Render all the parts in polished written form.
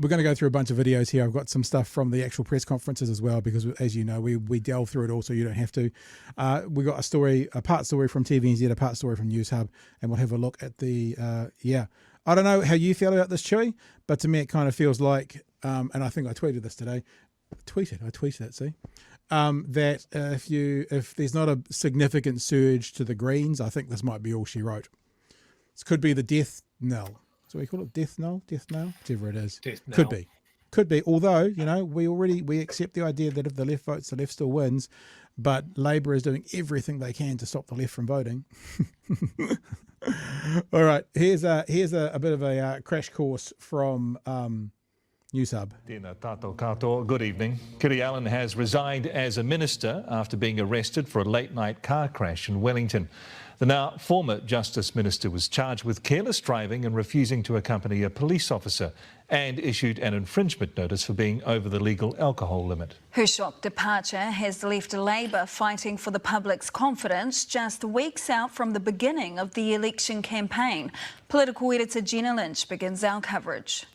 we're going to go through a bunch of videos here. I've got some stuff from the actual press conferences as well, because as you know, we delve through it all, so you don't have to. We got a part story from TVNZ, a part story from News Hub, and we'll have a look at the, I don't know how you feel about this, Chewy, but to me it kind of feels like, and I think I tweeted this today, I tweeted it, see? That if there's not a significant surge to the Greens, I think this might be all she wrote. This could be the death knell. So we call it death knell, whatever it is. Death knell. Could be. Although, we accept the idea that if the left votes, the left still wins, but Labour is doing everything they can to stop the left from voting. All right, here's a bit of a crash course from News Hub. Tēnā tātou katoa. Good evening. Kiri Allan has resigned as a minister after being arrested for a late-night car crash in Wellington. The now former Justice Minister was charged with careless driving and refusing to accompany a police officer, and issued an infringement notice for being over the legal alcohol limit. Her shock departure has left Labour fighting for the public's confidence just weeks out from the beginning of the election campaign. Political editor Jenna Lynch begins our coverage.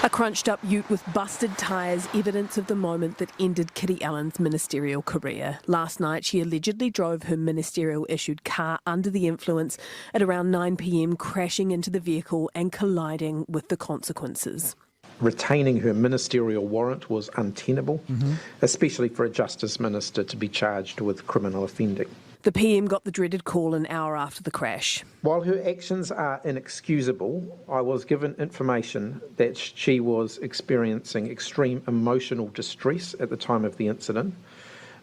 A crunched up ute with busted tyres, evidence of the moment that ended Kiri Allan's ministerial career. Last night she allegedly drove her ministerial issued car under the influence at around 9 p.m, crashing into the vehicle and colliding with the consequences. Retaining her ministerial warrant was untenable, especially for a Justice Minister to be charged with criminal offending. The PM got the dreaded call an hour after the crash. While her actions are inexcusable, I was given information that she was experiencing extreme emotional distress at the time of the incident.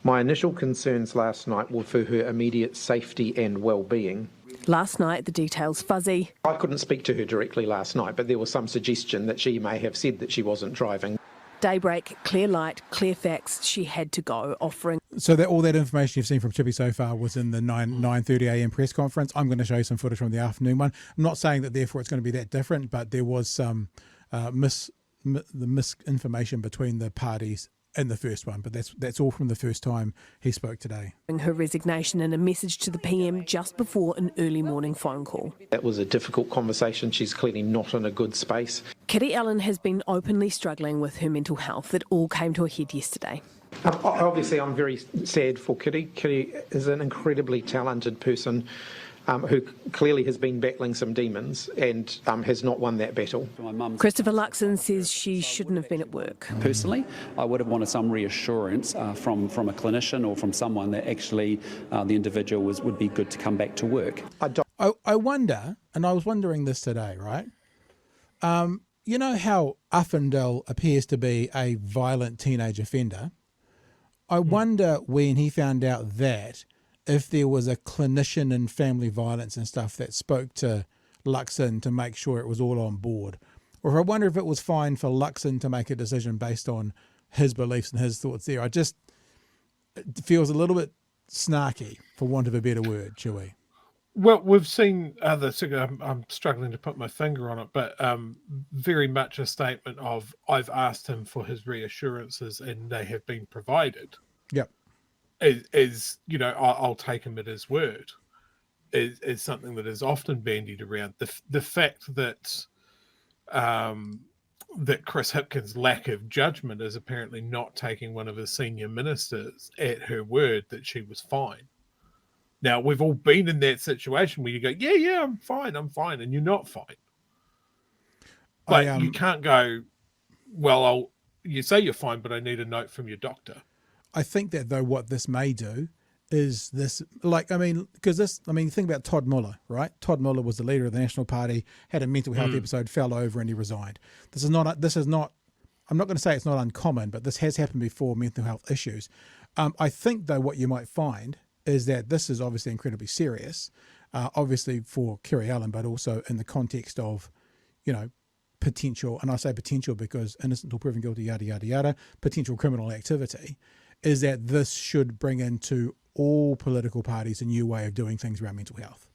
My initial concerns last night were for her immediate safety and well-being. Last night, the details fuzzy. I couldn't speak to her directly last night, but there was some suggestion that she may have said that she wasn't driving. Daybreak, clear light, clear facts, she had to go, offering... So all that information you've seen from Chippy so far was in the 9:30 a.m. press conference. I'm going to show you some footage from the afternoon one. I'm not saying that therefore it's going to be that different, but there was some misinformation between the parties in the first one, but that's all from the first time he spoke today. Her resignation in a message to the PM just before an early morning phone call. That was a difficult conversation. She's clearly not in a good space. Kiri Allan has been openly struggling with her mental health. It all came to a head yesterday. Obviously, I'm very sad for Kiri. Kiri is an incredibly talented person who clearly has been battling some demons and has not won that battle. Christopher Luxon says she shouldn't have been at work. Personally, I would have wanted some reassurance from a clinician or from someone that actually the individual would be good to come back to work. I wonder, and I was wondering this today, right? You know how Uffindell appears to be a violent teenage offender? I wonder when he found out that if there was a clinician in family violence and stuff that spoke to Luxon to make sure it was all on board. Or I wonder if it was fine for Luxon to make a decision based on his beliefs and his thoughts there. It feels a little bit snarky, for want of a better word, Chewy. Well, we've seen other, I'm struggling to put my finger on it, but very much a statement of, I've asked him for his reassurances and they have been provided. Yep. Is I'll take him at his word, is something that is often bandied around. The fact that that Chris Hipkins' lack of judgment is apparently not taking one of his senior ministers at her word that she was fine. Now, we've all been in that situation where you go, yeah, I'm fine, and you're not fine. But you can't go, well, you say you're fine, but I need a note from your doctor. I think that, though, what this may do is this, think about Todd Muller, right? Todd Muller was the leader of the National Party, had a mental health episode, fell over, and he resigned. This is not, I'm not going to say it's not uncommon, but this has happened before, mental health issues. I think, though, what you might find is that this is obviously incredibly serious, obviously for Kiri Allan, but also in the context of, potential, and I say potential because innocent until proven guilty, yada, yada, yada, potential criminal activity, is that this should bring into all political parties a new way of doing things around mental health.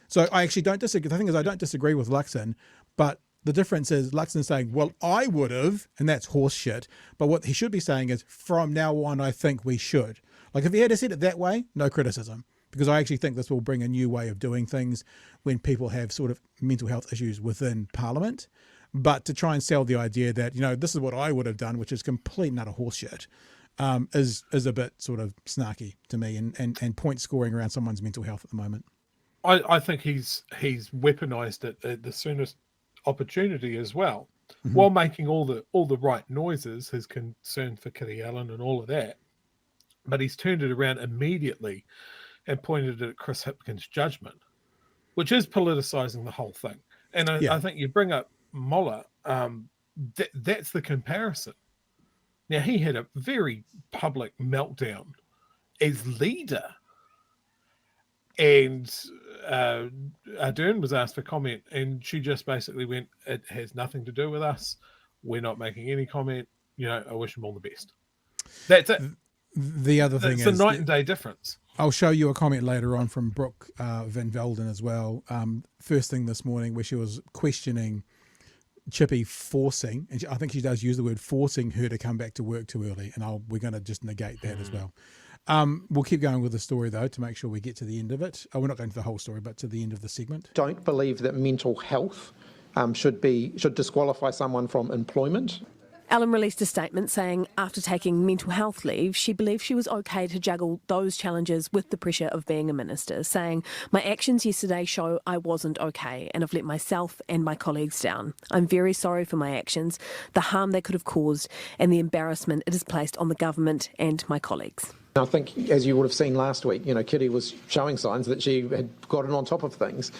So I actually don't disagree. The thing is, I don't disagree with Luxon, but the difference is Luxon's saying, well, I would have, and that's horse shit. But what he should be saying is, from now on, I think we should. Like, if he had said it that way, no criticism, because I actually think this will bring a new way of doing things when people have sort of mental health issues within Parliament. But to try and sell the idea that, this is what I would have done, which is complete and utter horseshit, is a bit sort of snarky to me, and point scoring around someone's mental health at the moment. I think he's weaponized it at the soonest opportunity as well, while making all the right noises, his concern for Kiri Allan and all of that. But he's turned it around immediately and pointed it at Chris Hipkins' judgment, which is politicizing the whole thing. And I think you bring up Moller, that's the comparison. Now, he had a very public meltdown as leader, and Ardern was asked for comment, and she just basically went, "It has nothing to do with us. We're not making any comment. I wish him all the best." That's it. The other thing is it's a night and day difference. I'll show you a comment later on from Brooke Van Velden as well. First thing this morning, where she was questioning Chippy forcing, and I think she does use the word forcing her to come back to work too early, and we're going to just negate that as well. We'll keep going with the story, though, to make sure we get to the end of it. We're not going to the whole story, but to the end of the segment. Don't believe that mental health should disqualify someone from employment. Allan released a statement saying after taking mental health leave, she believed she was okay to juggle those challenges with the pressure of being a minister, saying, "My actions yesterday show I wasn't okay and I've let myself and my colleagues down. I'm very sorry for my actions, the harm they could have caused and the embarrassment it has placed on the government and my colleagues." I think, as you would have seen last week, Kiri was showing signs that she had gotten on top of things.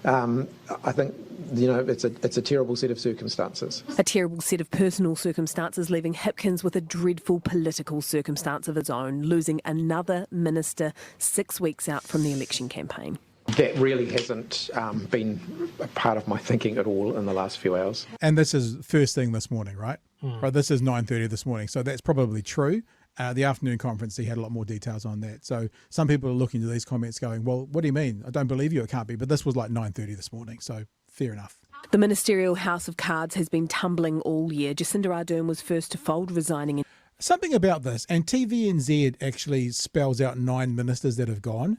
I think, it's a terrible set of circumstances. A terrible set of personal circumstances, leaving Hipkins with a dreadful political circumstance of his own, losing another minister 6 weeks out from the election campaign. That really hasn't been a part of my thinking at all in the last few hours. And this is first thing this morning, right? Right. This is 9:30 this morning, so that's probably true. The afternoon conference, he had a lot more details on that. So some people are looking to these comments going, well, what do you mean? I don't believe you, it can't be. But this was like 9:30 this morning, so fair enough. The ministerial house of cards has been tumbling all year. Jacinda Ardern was first to fold, resigning. Something about this, and TVNZ actually spells out 9 ministers that have gone.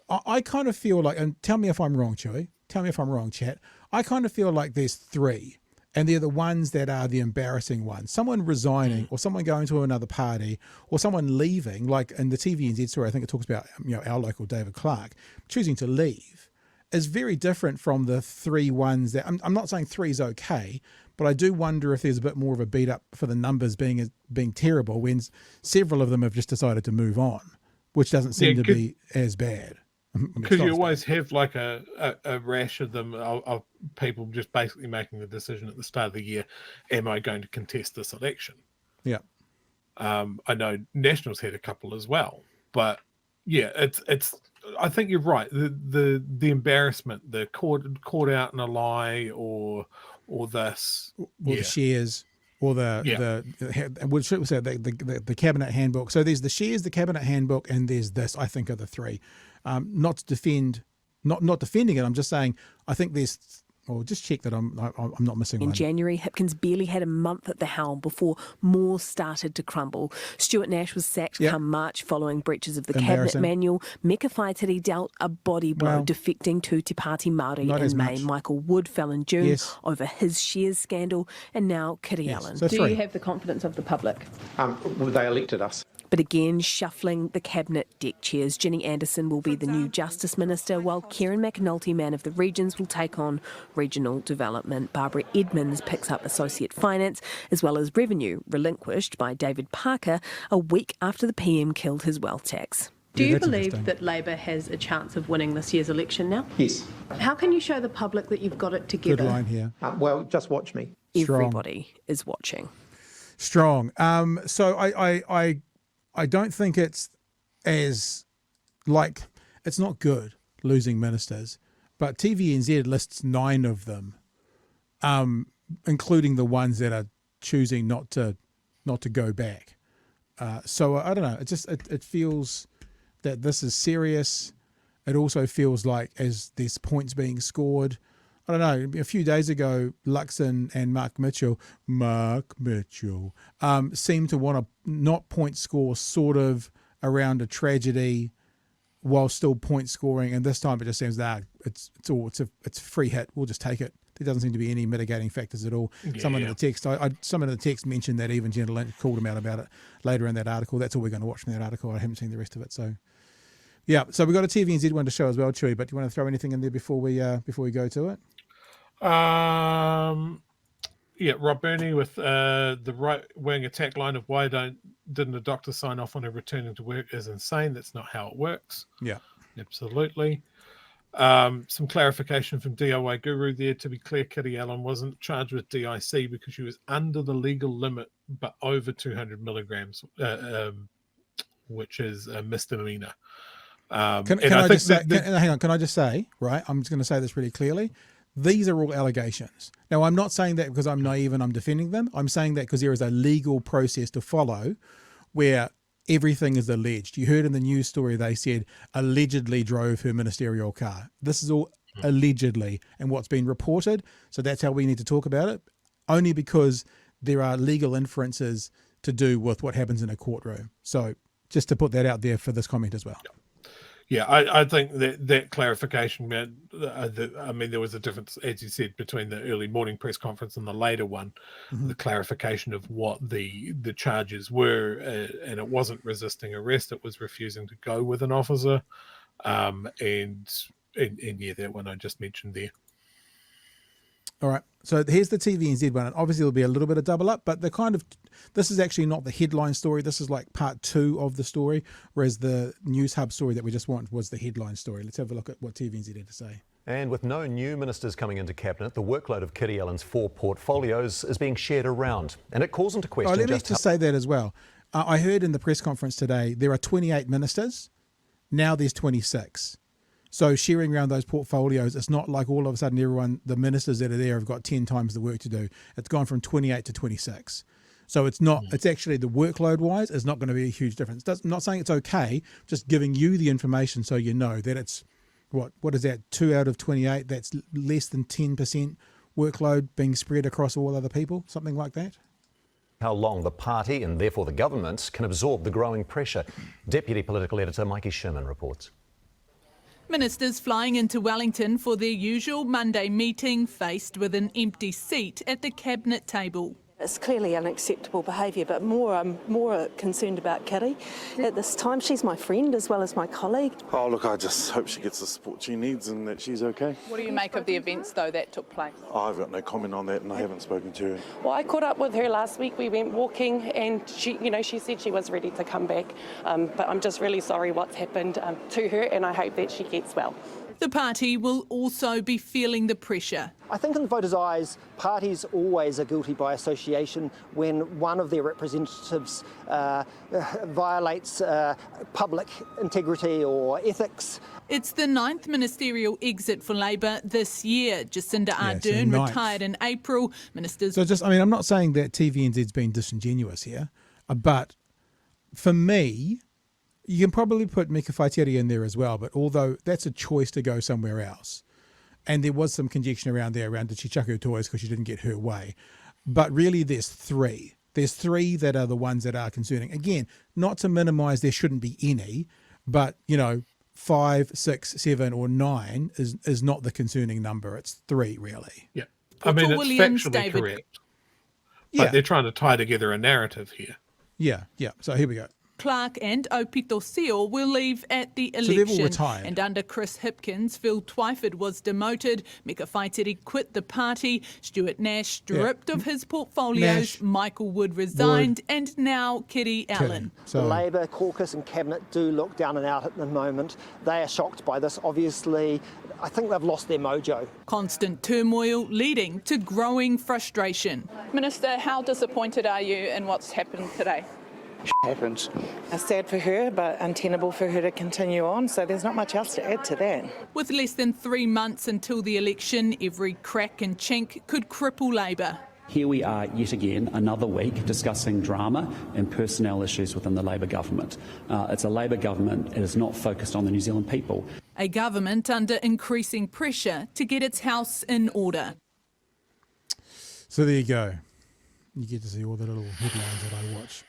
I kind of feel like, and tell me if I'm wrong, Chewy, tell me if I'm wrong, chat, I kind of feel like there's 3. And they're the ones that are the embarrassing ones. Someone resigning, or someone going to another party, or someone leaving, like in the TVNZ story, I think it talks about our local David Clark choosing to leave, is very different from the 3 ones that I'm not saying 3 is okay, but I do wonder if there's a bit more of a beat up for the numbers being terrible when several of them have just decided to move on, which doesn't seem to be as bad. Because you always have like a rash of them, of people just basically making the decision at the start of the year, am I going to contest this election? Yeah. I know Nationals had a couple as well, but yeah, it's I think you're right. The embarrassment, the caught out in a lie, or this, or the shares, or the cabinet handbook. So there's the shares, the cabinet handbook, and there's this. I think are the 3. Not defending it. I'm just saying I think there's. Well, just check that I'm not missing one. In January, Hipkins barely had a month at the helm before more started to crumble. Stuart Nash was sacked come March following breaches of the cabinet manual. Meka Whaitiri dealt a body blow, defecting to Te Pāti Māori in May. Much. Michael Wood fell in June over his shares scandal, and now Kiri Allan. So Do you have the confidence of the public? They elected us. But again, shuffling the cabinet deck chairs. Ginny Anderson will be the new Justice Minister, while Kieran McAnulty, man of the regions, will take on regional development. Barbara Edmonds picks up Associate Finance, as well as Revenue, relinquished by David Parker a week after the PM killed his wealth tax. Do you believe that Labor has a chance of winning this year's election now? Yes. How can you show the public that you've got it together? Good line here. Well, just watch me. Everybody is watching. Strong. So I don't think it's as, like, it's not good losing ministers, but TVNZ lists 9 of them, including the ones that are choosing not to go back. So I don't know. It just it feels that this is serious. It also feels like as there's points being scored. I don't know. A few days ago, Luxon and Mark Mitchell seemed to want to not point score sort of around a tragedy while still point scoring. And this time it just seems that it's a free hit. We'll just take it. There doesn't seem to be any mitigating factors at all. Someone in the text mentioned that even Jenna Lynch called him out about it later in that article. That's all we're going to watch from that article. I haven't seen the rest of it. So, yeah. So we've got a TVNZ one to show as well, Chewy. But do you want to throw anything in there before we go to it? Yeah, Rob Burney with the right-wing attack line of why didn't a doctor sign off on her returning to work is insane. That's not how it works. Yeah. Absolutely. Some clarification from DIY Guru there. To be clear, Kiri Allan wasn't charged with DIC because she was under the legal limit but over 200 milligrams, which is a misdemeanor. Can I just say, right, I'm just going to say this really clearly. These are all allegations. Now, I'm not saying that because I'm naive and I'm defending them. I'm saying that because there is a legal process to follow where everything is alleged. You heard in the news story they said allegedly drove her ministerial car. This is all allegedly and what's been reported. So that's how we need to talk about it, only because there are legal inferences to do with what happens in a courtroom. So just to put that out there for this comment as well. Yeah, I think that clarification meant, there was a difference, as you said, between the early morning press conference and the later one, the clarification of what the charges were, and it wasn't resisting arrest, it was refusing to go with an officer, and yeah, that one I just mentioned there. All right, so here's the TVNZ one, and obviously there'll be a little bit of double up, but this is actually not the headline story. This is like part 2 of the story, whereas the News Hub story that we just watched was the headline story. Let's have a look at what TVNZ had to say. And with no new ministers coming into cabinet, the workload of Kiri Allan's 4 portfolios is being shared around, and it calls into question let me just say that as well. I heard in the press conference today there are 28 ministers. Now there's 26. So sharing around those portfolios, it's not like all of a sudden the ministers that are there have got 10 times the work to do. It's gone from 28 to 26. So it's not, it's actually the workload wise, it's not going to be a huge difference. I'm not saying it's okay, just giving you the information so you know that it's, what is that, 2 out of 28, that's less than 10% workload being spread across all other people, something like that. How long the party and therefore the government can absorb the growing pressure. Deputy Political Editor Mikey Sherman reports. Ministers flying into Wellington for their usual Monday meeting, faced with an empty seat at the cabinet table. It's clearly unacceptable behaviour, but I'm more concerned about Kiri at this time. She's my friend as well as my colleague. Oh, look, I just hope she gets the support she needs and that she's okay. What do you make of the events, though, that took place? I've got no comment on that and I haven't spoken to her. Well, I caught up with her last week. We went walking and she said she was ready to come back. But I'm just really sorry what's happened to her, and I hope that she gets well. The party will also be feeling the pressure. I think in the voters' eyes, parties always are guilty by association when one of their representatives violates public integrity or ethics. It's the 9th ministerial exit for Labour this year. Jacinda Ardern retired in April. Ministers. So I'm not saying that TVNZ's been disingenuous here, but for me, you can probably put Mika Whaitiri in there as well, but although that's a choice to go somewhere else, and there was some conjecture around did she chuck her toys because she didn't get her way, but really there's 3. There's 3 that are the ones that are concerning. Again, not to minimise there shouldn't be any, but 5, 6, 7 or 9 is not the concerning number. It's 3 really. Yeah, it's factually correct. But they're trying to tie together a narrative here. Yeah. So here we go. Clark and Opito Seal will leave at the election. So they've all retired. And under Chris Hipkins, Phil Twyford was demoted. Mika Whaitiri quit the party. Stuart Nash stripped of his portfolios. Michael Wood resigned. And now Kiri Allan. The Labour caucus and cabinet do look down and out at the moment. They are shocked by this. Obviously, I think they've lost their mojo. Constant turmoil leading to growing frustration. Minister, how disappointed are you in what's happened today? Happens. Sad for her, but untenable for her to continue on, so there's not much else to add to that. With less than 3 months until the election, every crack and chink could cripple Labour. Here we are yet again, another week, discussing drama and personnel issues within the Labour government. It's a Labour government. It is not focused on the New Zealand people. A government under increasing pressure to get its house in order. So there you go. You get to see all the little headlines that I watch.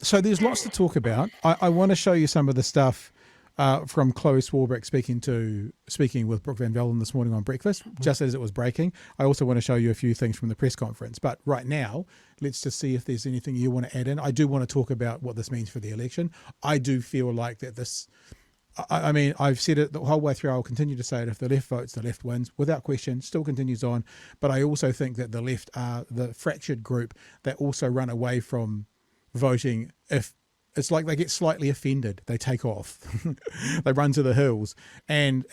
So there's lots to talk about. I want to show you some of the stuff from Chloe Swarbrick speaking with Brooke Van Velden this morning on breakfast, just as it was breaking. I also want to show you a few things from the press conference. But right now, let's just see if there's anything you want to add in. I do want to talk about what this means for the election. I do feel like that this, I mean, I've said it the whole way through. I'll continue to say it. If the left votes, the left wins, without question, still continues on. But I also think that the left are the fractured group that also run away from voting if it's like they get slightly offended, they take off, they run to the hills, and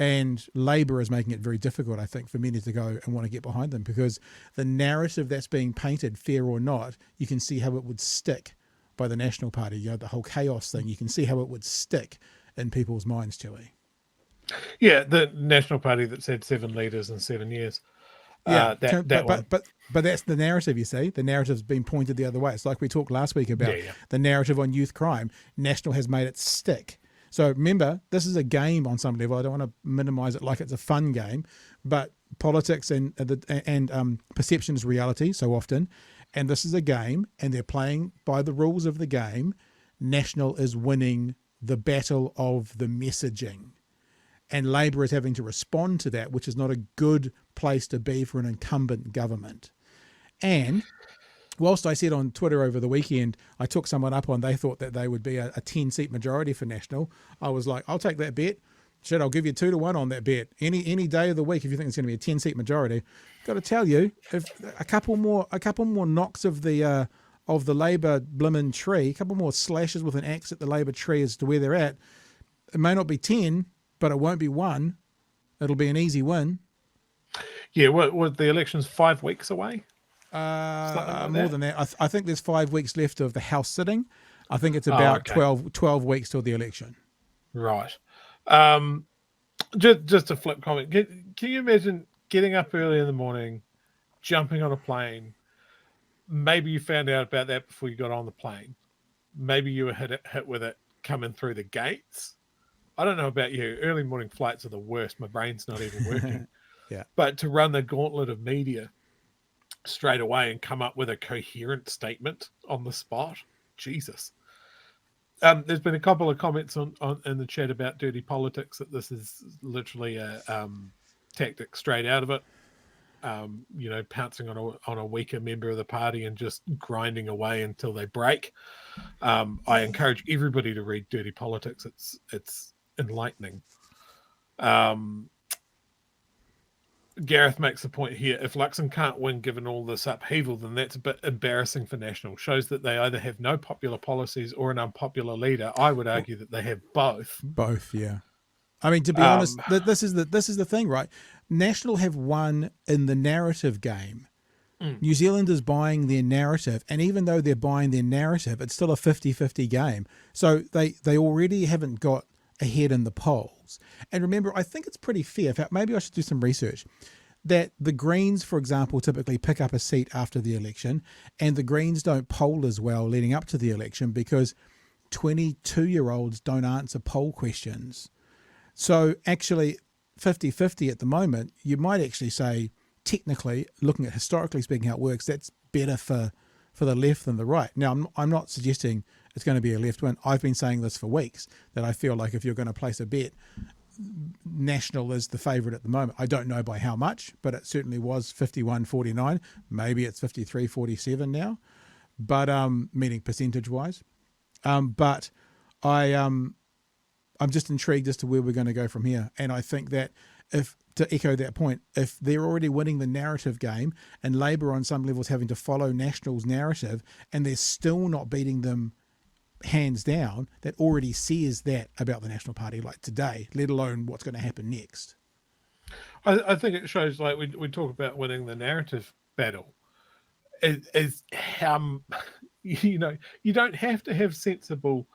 Labour is making it very difficult, I think, for many to go and want to get behind them, because the narrative that's being painted, fair or not, you can see how it would stick by the National Party. You know, the whole chaos thing, you can see how it would stick in people's minds, Chewie. Yeah, the National Party that's had 7 leaders in 7 years. Yeah, but that's the narrative, you see. The narrative's been pointed the other way. It's like we talked last week about the narrative on youth crime. National has made it stick. So remember, this is a game on some level. I don't want to minimise it like it's a fun game, but politics and perception is reality so often. And this is a game, and they're playing by the rules of the game. National is winning the battle of the messaging. And Labour is having to respond to that, which is not a good place to be for an incumbent government. And whilst I said on Twitter over the weekend, I took someone up on, they thought that they would be a 10-seat majority for National. I was like, I'll take that bet. Shit, I'll give you 2-1 on that bet. Any day of the week, if you think it's going to be a 10-seat majority. Got to tell you, if a couple more knocks of the Labour blimmin' tree, a couple more slashes with an axe at the Labour tree as to where they're at, it may not be 10, but it won't be 1. It'll be an easy win. Yeah, what the election's 5 weeks away? More than that. I think there's 5 weeks left of the House sitting. I think it's about 12 weeks till the election. Right. Just a flip comment. Can you imagine getting up early in the morning, jumping on a plane? Maybe you found out about that before you got on the plane. Maybe you were hit with it coming through the gates. I don't know about you. Early morning flights are the worst. My brain's not even working. Yeah. But to run the gauntlet of media straight away and come up with a coherent statement on the spot, Jesus. There's been a couple of comments on in the chat about dirty politics, that this is literally a tactic straight out of it. Pouncing on a weaker member of the party and just grinding away until they break. I encourage everybody to read Dirty Politics. It's enlightening. Gareth makes the point here: if Luxon can't win given all this upheaval, then that's a bit embarrassing for National. Shows that they either have no popular policies or an unpopular leader. I would argue that they have both. Both, yeah. I mean, to be honest, this is the thing, right? National have won in the narrative game. New Zealand is buying their narrative, and even though they're buying their narrative, it's still a 50-50 game. So they already haven't got ahead in the polls. And remember, I think it's pretty fair, maybe I should do some research, that the Greens, for example, typically pick up a seat after the election, and the Greens don't poll as well leading up to the election because 22-year-olds don't answer poll questions. So actually 50-50 at the moment, you might actually say, technically, looking at historically speaking how it works, that's better for the left than the right. Now, I'm not suggesting it's going to be a left win. I've been saying this for weeks, that I feel like if you're going to place a bet, National is the favourite at the moment. I don't know by how much, but it certainly was 51-49. Maybe it's 53-47 now, but meaning percentage-wise. But I'm just intrigued as to where we're going to go from here. And I think that to echo that point, if they're already winning the narrative game and Labour on some levels having to follow National's narrative and they're still not beating them hands down, that already says that about the National Party like today, let alone what's going to happen next. I think it shows, like we talk about winning the narrative battle, is how, you don't have to have sensible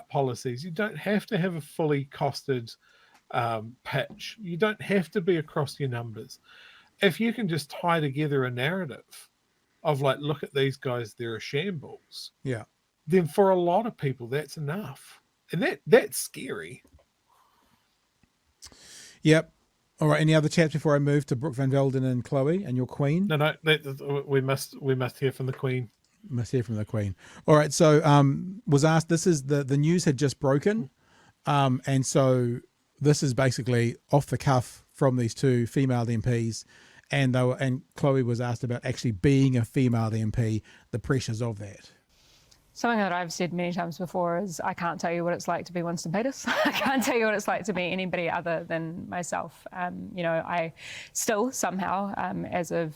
policies. You don't have to have a fully costed pitch. You don't have to be across your numbers. If you can just tie together a narrative of like, look at these guys, they're a shambles. Yeah. Then for a lot of people, that's enough. And that's scary. Yep. All right. Any other chats before I move to Brooke Van Velden and Chloe and your Queen? No. We must hear from the Queen. Must hear from the Queen. All right. So was asked, this is the news had just broken And so this is basically off the cuff from these two female MPs, and Chloe was asked about actually being a female MP, the pressures of that. Something that I've said many times before is I can't tell you what it's like to be Winston Peters. I can't tell you what it's like to be anybody other than myself. I still somehow, as of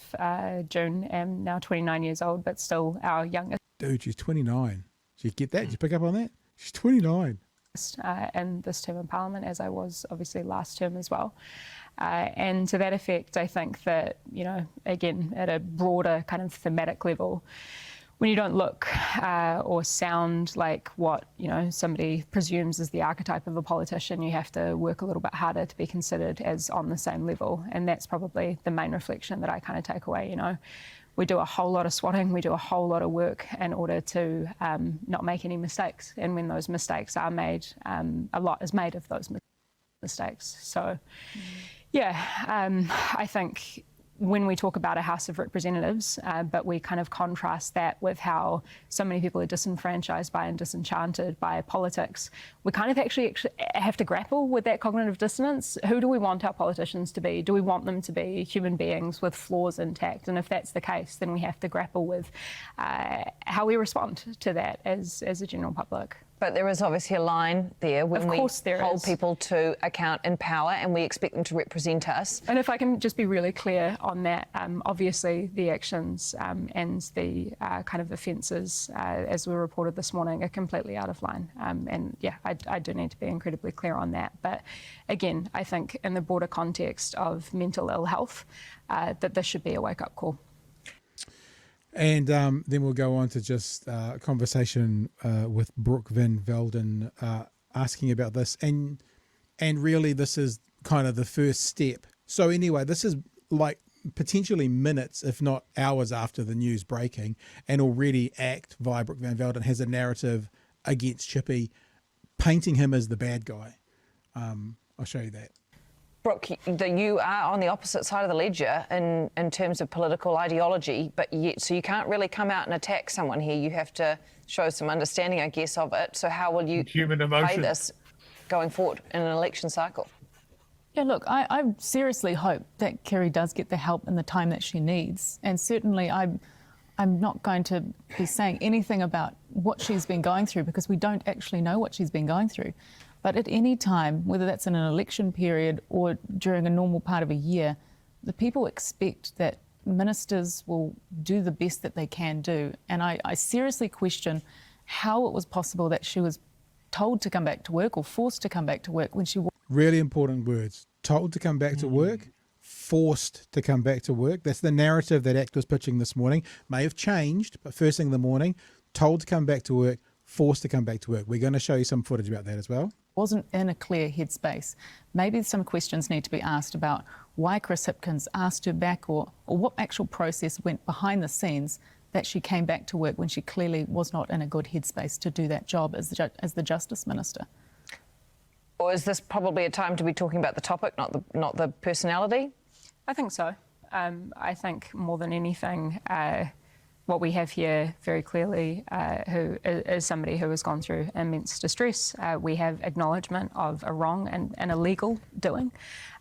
June, am now 29 years old, but still our youngest. Dude, she's 29. Did you get that? Did you pick up on that? She's 29. In this term in Parliament, as I was obviously last term as well. And to that effect, I think that, again, at a broader kind of thematic level, when you don't look or sound like what, somebody presumes is the archetype of a politician, you have to work a little bit harder to be considered as on the same level. And that's probably the main reflection that I kind of take away, We do a whole lot of swatting, we do a whole lot of work in order to not make any mistakes. And when those mistakes are made, a lot is made of those mistakes. So, I think when we talk about a House of Representatives, but we kind of contrast that with how so many people are disenfranchised by and disenchanted by politics, we kind of actually have to grapple with that cognitive dissonance. Who do we want our politicians to be? Do we want them to be human beings with flaws intact? And if that's the case, then we have to grapple with how we respond to that as a general public. But there is obviously a line there when we hold people to account in power and we expect them to represent us. And if I can just be really clear on that, obviously the actions and the kind of offences, as we reported this morning, are completely out of line. I do need to be incredibly clear on that. But again, I think in the broader context of mental ill health, that this should be a wake-up call. And then we'll go on to just a conversation with Brooke Van Velden asking about this. And really this is kind of the first step. So anyway, this is like potentially minutes, if not hours after the news breaking, and already ACT via Brooke Van Velden has a narrative against Chippy, painting him as the bad guy. I'll show you that. Brooke, you are on the opposite side of the ledger in terms of political ideology, but yet, so you can't really come out and attack someone here. You have to show some understanding, I guess, of it. So how will you play this going forward in an election cycle? Yeah, look, I seriously hope that Kiri does get the help and the time that she needs. And certainly I'm not going to be saying anything about what she's been going through because we don't actually know what she's been going through. But at any time, whether that's in an election period or during a normal part of a year, the people expect that ministers will do the best that they can do. And I seriously question how it was possible that she was told to come back to work or forced to come back to work when she was. Really important words. Told to come back to work, forced to come back to work. That's the narrative that ACT was pitching this morning. May have changed, but first thing in the morning, told to come back to work, forced to come back to work. We're going to show you some footage about that as well. Wasn't in a clear headspace. Maybe some questions need to be asked about why Chris Hipkins asked her back or what actual process went behind the scenes that she came back to work when she clearly was not in a good headspace to do that job as the Justice Minister. Or is this probably a time to be talking about the topic, not the personality? I think so. I think more than anything, what we have here very clearly who is somebody who has gone through immense distress. We have acknowledgement of a wrong and illegal doing.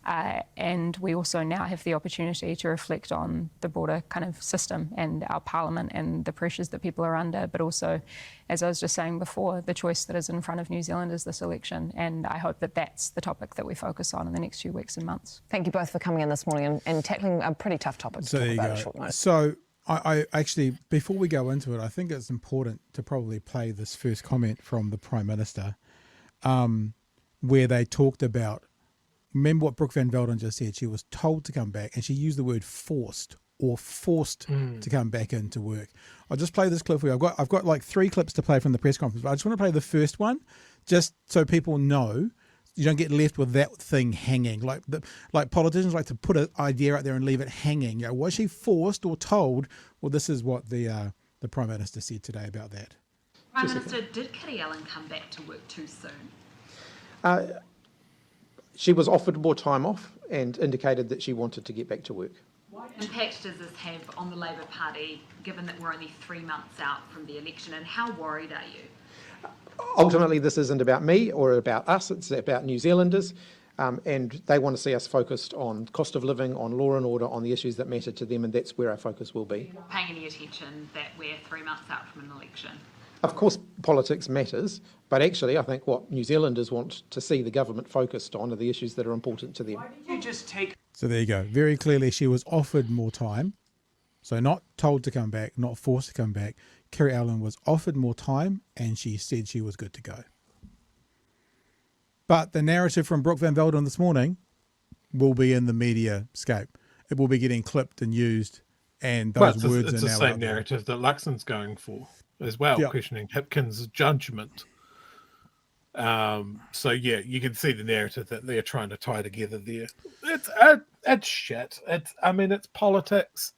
And we also now have the opportunity to reflect on the broader kind of system and our parliament and the pressures that people are under, but also, as I was just saying before, the choice that is in front of New Zealand is this election. And I hope that that's the topic that we focus on in the next few weeks and months. Thank you both for coming in this morning and tackling a pretty tough topic to talk about at short notice. So I actually, before we go into it, I think it's important to probably play this first comment from the Prime Minister, where they talked about, remember what Brooke Van Velden just said, she was told to come back, and she used the word forced to come back into work. I'll just play this clip for you. I've got like 3 clips to play from the press conference, but I just want to play the first one, just so people know. You don't get left with that thing hanging. Like politicians like to put an idea out there and leave it hanging. You know, was she forced or told? Well, this is what the Prime Minister said today about that. Prime Minister, did Kiri Allan come back to work too soon? She was offered more time off and indicated that she wanted to get back to work. What impact does this have on the Labour Party, given that we're only 3 months out from the election, and how worried are you? Ultimately, this isn't about me or about us, it's about New Zealanders, and they want to see us focused on cost of living, on law and order, on the issues that matter to them, and that's where our focus will be. You're not paying any attention that we're 3 months out from an election? Of course, politics matters, but actually I think what New Zealanders want to see the government focused on are the issues that are important to them. Why did you just take... So there you go. Very clearly she was offered more time. So not told to come back, not forced to come back. Kiri Allan was offered more time and she said she was good to go. But the narrative from Brooke Van Velden this morning will be in the media scape. It will be getting clipped and used, and those words it's are the now same out there. narrative that Luxon's going for as well, Yep. questioning Hipkins' judgment. So yeah, you can see the narrative that they're trying to tie together there. It's shit. It's politics,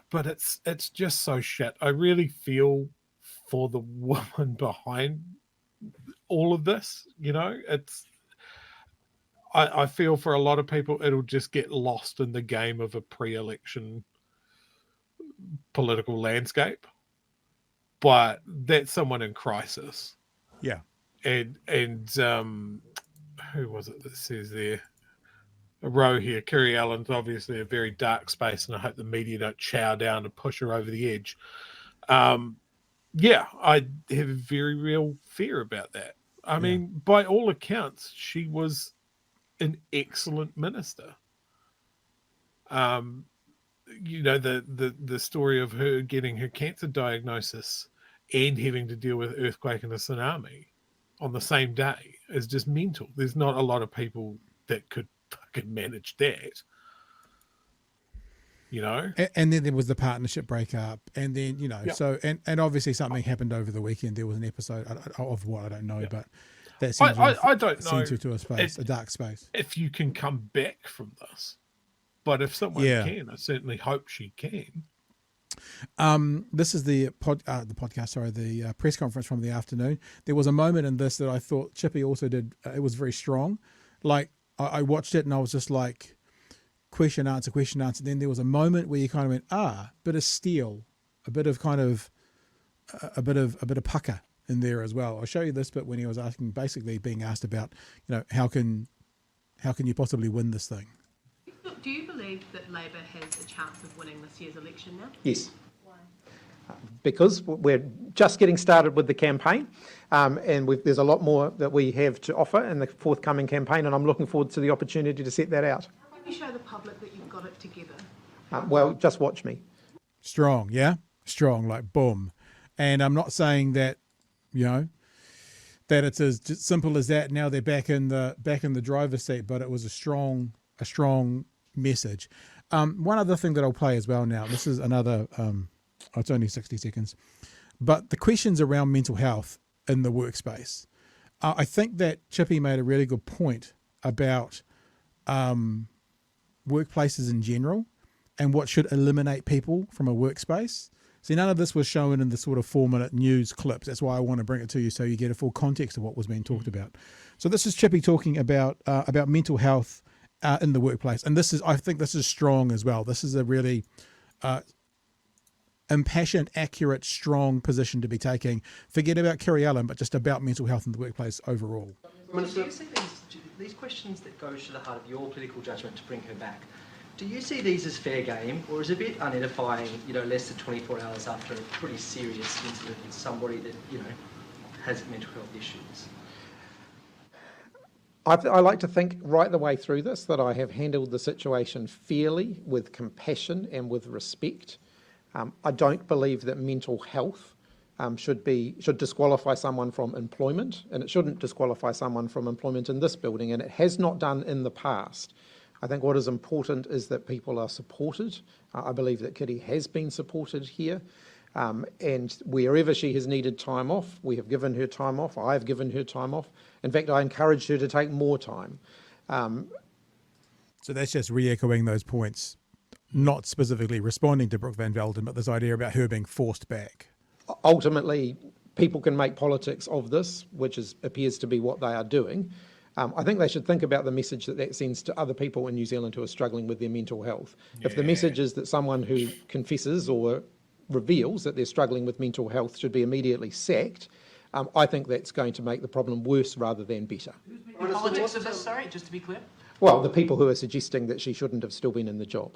but it's just so shit. I really feel for the woman behind all of this. I feel for a lot of people it'll just get lost in the game of a pre-election political landscape, but that's someone in crisis. Yeah. And who was it that says there? A row here. Kiri Allan's obviously a very dark space, and I hope the media don't chow down and push her over the edge. Yeah, I have a very real fear about that. I mean, by all accounts, she was an excellent minister. The story of her getting her cancer diagnosis and having to deal with earthquake and a tsunami on the same day is just mental. There's not a lot of people that could fucking manage that. And then there was the partnership breakup, and then so and obviously something happened over the weekend. There was an episode of what I don't know, but that seems I don't know. Sent you to a space, a dark space. If you can come back from this, but if someone can, I certainly hope she can. This is the podcast. Sorry, the press conference from the afternoon. There was a moment in this that I thought Chippy also did. It was very strong. Like I watched it and I was just like, question answer. Then there was a moment where you kind of went, bit of steel, a bit of pucker in there as well. I'll show you this bit when he was being asked about, how can you possibly win this thing? Do you believe that Labor has a chance of winning this year's election now? Yes. Why? Because we're just getting started with the campaign, and there's a lot more that we have to offer in the forthcoming campaign, and I'm looking forward to the opportunity to set that out. How can you show the public that you've got it together? Well, just watch me. Strong, yeah? Strong, like boom. And I'm not saying that, that it's as simple as that. Now they're back in the driver's seat, but it was a strong message. One other thing that I'll play as well now, this is another, it's only 60 seconds, but the questions around mental health in the workspace. I think that Chippy made a really good point about workplaces in general and what should eliminate people from a workspace. See, none of this was shown in the sort of 4-minute news clips. That's why I want to bring it to you so you get a full context of what was being talked about. So this is Chippy talking about mental health in the workplace. And I think this is strong as well. This is a really impassioned, accurate, strong position to be taking. Forget about Kiri Allan, but just about mental health in the workplace overall. Minister, do you see these questions that go to the heart of your political judgment to bring her back? Do you see these as fair game, or is it a bit unedifying, less than 24 hours after a pretty serious incident with somebody that, has mental health issues? I like to think right the way through this that I have handled the situation fairly, with compassion and with respect. I don't believe that mental health should disqualify someone from employment, and it shouldn't disqualify someone from employment in this building, and it has not done in the past. I think what is important is that people are supported. I believe that Kiri has been supported here, and wherever she has needed time off, we have given her time off. I have given her time off. In fact, I encouraged her to take more time. So that's just re-echoing those points, not specifically responding to Brooke Van Velden, but this idea about her being forced back. Ultimately, people can make politics of this, which appears to be what they are doing. I think they should think about the message that sends to other people in New Zealand who are struggling with their mental health. Yeah. If the message is that someone who confesses or reveals that they're struggling with mental health should be immediately sacked, I think that's going to make the problem worse rather than better. The politics of this, sorry, just to be clear? Well, the people who are suggesting that she shouldn't have still been in the job.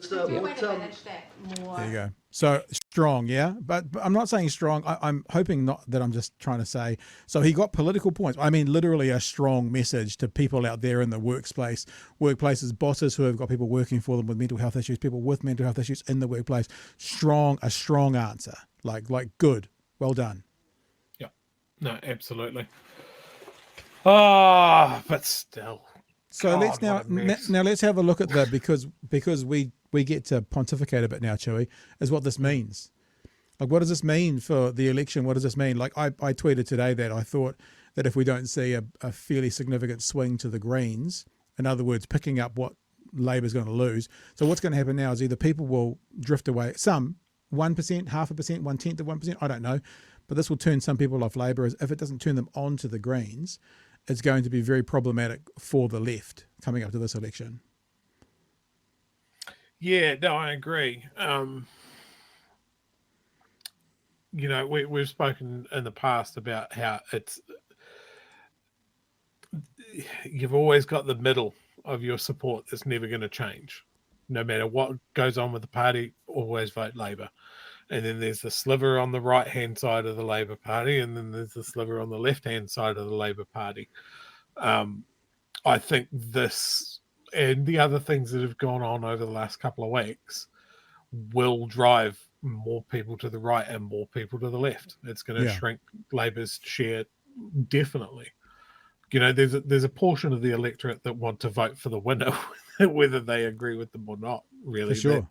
There's a way to manage that more. There you go. So strong, yeah. But I'm not saying strong. I'm hoping not that I'm just trying to say. So he got political points. I mean, literally a strong message to people out there in the workplaces, bosses who have got people working for them with mental health issues, people with mental health issues in the workplace. A strong answer. Like good. Well done. Yeah. No, absolutely. But still. So God, now let's have a look at that because we get to pontificate a bit now, Chewy, is what this means. Like, what does this mean for the election? What does this mean? Like, I tweeted today that I thought that if we don't see a fairly significant swing to the Greens, in other words, picking up what Labour's going to lose, so what's going to happen now is either people will drift away, some 1%, 0.5%, 1/10 of 1%, I don't know, but this will turn some people off Labour. If it doesn't turn them on to the Greens, it's going to be very problematic for the left coming up to this election. Yeah, no, I agree. We've spoken in the past about how you've always got the middle of your support that's never going to change. No matter what goes on with the party, always vote Labour. And then there's the sliver on the right-hand side of the Labour Party, and then there's the sliver on the left-hand side of the Labour Party. I think this and the other things that have gone on over the last couple of weeks will drive more people to the right and more people to the left. It's going to shrink Labour's share, definitely. There's a portion of the electorate that want to vote for the winner, whether they agree with them or not. Really, for sure.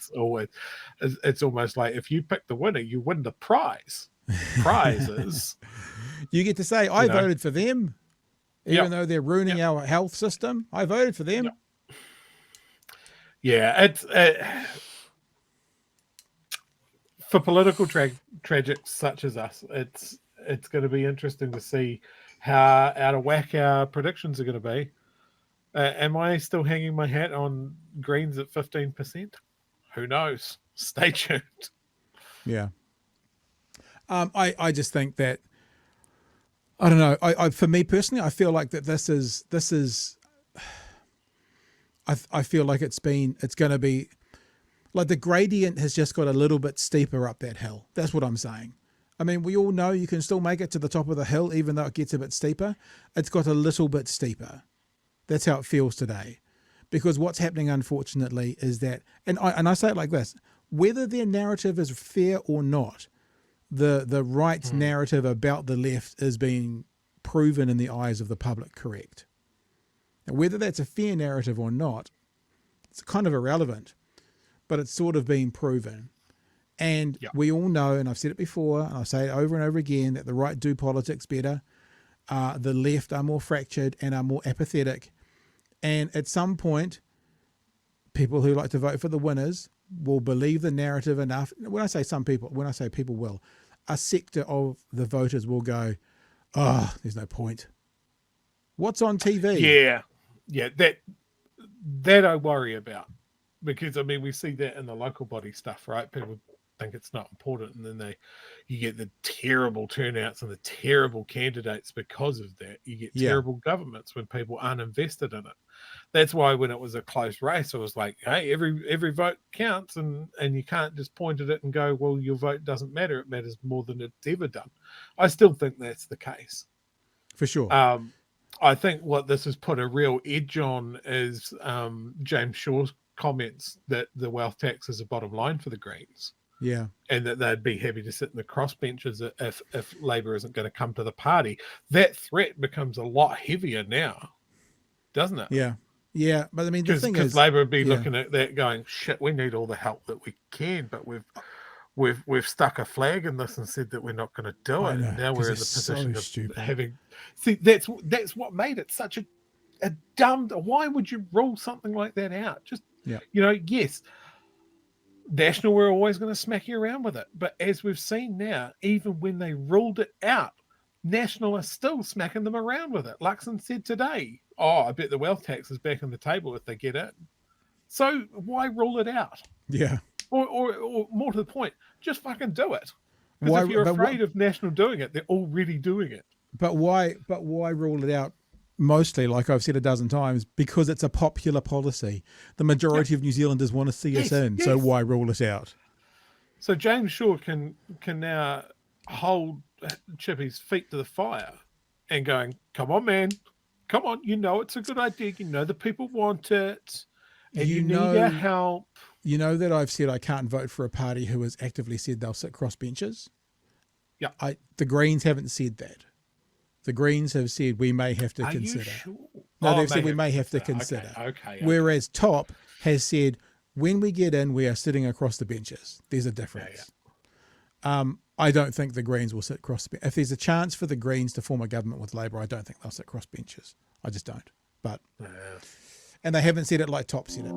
It's almost like if you pick the winner, you win the prize. Prizes. You get to say, I voted for them, even though they're ruining our health system. I voted for them. Yeah, it's for political tragics such as us. It's going to be interesting to see how out of whack our predictions are going to be. Am I still hanging my hat on Greens at 15%? Who knows? Stay tuned. Yeah. I just think that, I don't know. I for me personally, I feel like that this is. I feel like it's going to be like the gradient has just got a little bit steeper up that hill. That's what I'm saying. I mean, we all know you can still make it to the top of the hill, even though it gets a bit steeper. It's got a little bit steeper. That's how it feels today. Because what's happening, unfortunately, is that, and I say it like this, whether their narrative is fair or not, the right narrative about the left is being proven in the eyes of the public correct. Now, whether that's a fair narrative or not, it's kind of irrelevant, but it's sort of being proven. And we all know, and I've said it before, and I say it over and over again, that the right do politics better. The left are more fractured and are more apathetic. And at some point, people who like to vote for the winners will believe the narrative enough. When I say some people, when I say people will, a sector of the voters will go, oh, there's no point. What's on TV? Yeah, that I worry about. Because, I mean, we see that in the local body stuff, right? People think it's not important, and then you get the terrible turnouts and the terrible candidates because of that. You get terrible governments when people aren't invested in it. That's why when it was a close race, it was like, hey, every vote counts, and you can't just point at it and go, well, your vote doesn't matter. It matters more than it's ever done. I still think that's the case. For sure. I think what this has put a real edge on is James Shaw's comments that the wealth tax is a bottom line for the Greens. Yeah. And that they'd be happy to sit in the crossbenches if Labour isn't going to come to the party. That threat becomes a lot heavier now, doesn't it? Yeah. Yeah. But I mean, the thing is, because Labour would be looking at that going, shit, we need all the help that we can, but we've stuck a flag in this and said that we're not going to do it. And now we're in the position of having. See, that's what made it such a dumb. Why would you rule something like that out? Just, yes, National were always going to smack you around with it. But as we've seen now, even when they ruled it out, National are still smacking them around with it. Luxon said today, I bet the wealth tax is back on the table if they get it. So why rule it out? Yeah. Or more to the point, just fucking do it. Why- Because if you're but afraid of National doing it, they're already doing it. But why rule it out? Mostly, like I've said a dozen times, because it's a popular policy. The majority of New Zealanders want to see us in, so why rule it out? So James Shaw can now hold Chippy's feet to the fire and going, come on, man. Come on, you know it's a good idea. You know the people want it. And you need our help. You know that I've said I can't vote for a party who has actively said they'll sit cross benches? Yeah. The Greens haven't said that. The Greens have said we may have to consider. You sure? No, they've said we may have to consider. Okay. Whereas Top has said when we get in, we are sitting across the benches. There's a difference. I don't think the Greens will sit cross. If there's a chance for the Greens to form a government with Labor, I don't think they'll sit cross benches. I just don't. But and they haven't said it like Top said it.